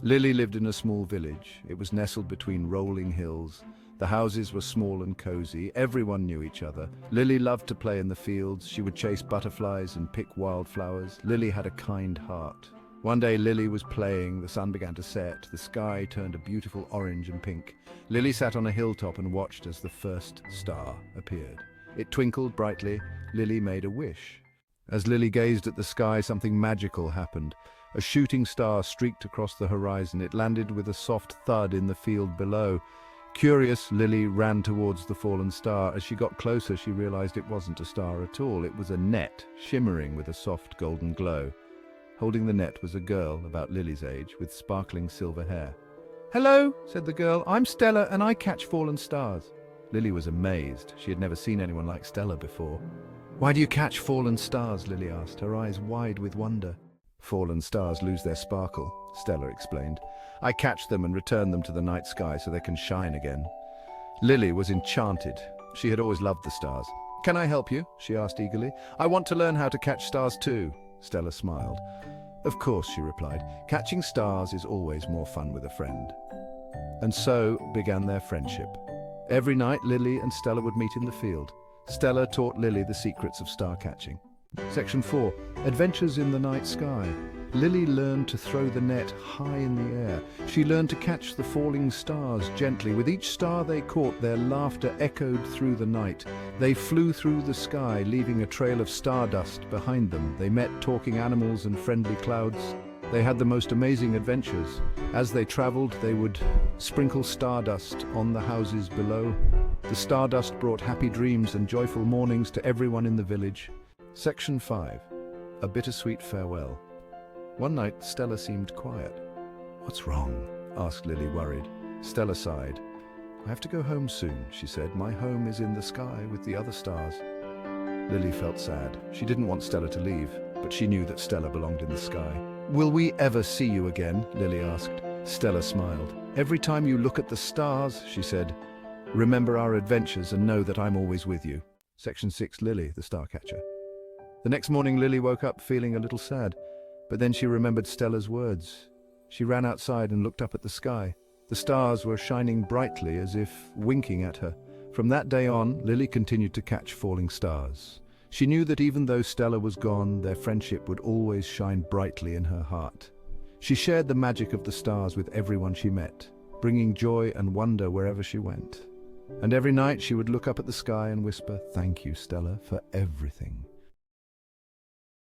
Lily lived in a small village. It was nestled between rolling hills. The houses were small and cozy. Everyone knew each other. Lily loved to play in the fields. She would chase butterflies and pick wildflowers. Lily had a kind heart. One day Lily was playing. The sun began to set. The sky turned a beautiful orange and pink. Lily sat on a hilltop and watched as the first star appeared. It twinkled brightly. Lily made a wish. As Lily gazed at the sky, something magical happened. A shooting star streaked across the horizon. It landed with a soft thud in the field below. Curious, Lily ran towards the fallen star. As she got closer, she realized it wasn't a star at all. It was a net, shimmering with a soft golden glow. Holding the net was a girl about Lily's age, with sparkling silver hair. "Hello," said the girl. "I'm Stella, and I catch fallen stars." Lily was amazed. She had never seen anyone like Stella before. "Why do you catch fallen stars?" Lily asked, her eyes wide with wonder. "Fallen stars lose their sparkle," Stella explained. "I catch them and return them to the night sky so they can shine again." Lily was enchanted. She had always loved the stars. "Can I help you?" she asked eagerly. "I want to learn how to catch stars too." Stella smiled. "Of course," she replied. "Catching stars is always more fun with a friend." And so began their friendship. Every night, Lily and Stella would meet in the field. Stella taught Lily the secrets of star catching. Section 4. Adventures in the Night Sky. Lily learned to throw the net high in the air. She learned to catch the falling stars gently. With each star they caught, their laughter echoed through the night. They flew through the sky, leaving a trail of stardust behind them. They met talking animals and friendly clouds. They had the most amazing adventures. As they traveled, they would sprinkle stardust on the houses below. The stardust brought happy dreams and joyful mornings to everyone in the village. Section 5. A bittersweet farewell. One night, Stella seemed quiet. "What's wrong?" asked Lily, worried. Stella sighed. "I have to go home soon," she said. "My home is in the sky with the other stars." Lily felt sad. She didn't want Stella to leave, but she knew that Stella belonged in the sky. "Will we ever see you again?" Lily asked. Stella smiled. "Every time you look at the stars," she said, "remember our adventures and know that I'm always with you." Section 6. Lily, the Starcatcher. The next morning, Lily woke up feeling a little sad, but then she remembered Stella's words. She ran outside and looked up at the sky. The stars were shining brightly as if winking at her. From that day on, Lily continued to catch falling stars. She knew that even though Stella was gone, their friendship would always shine brightly in her heart. She shared the magic of the stars with everyone she met, bringing joy and wonder wherever she went. And every night she would look up at the sky and whisper, "Thank you, Stella, for everything."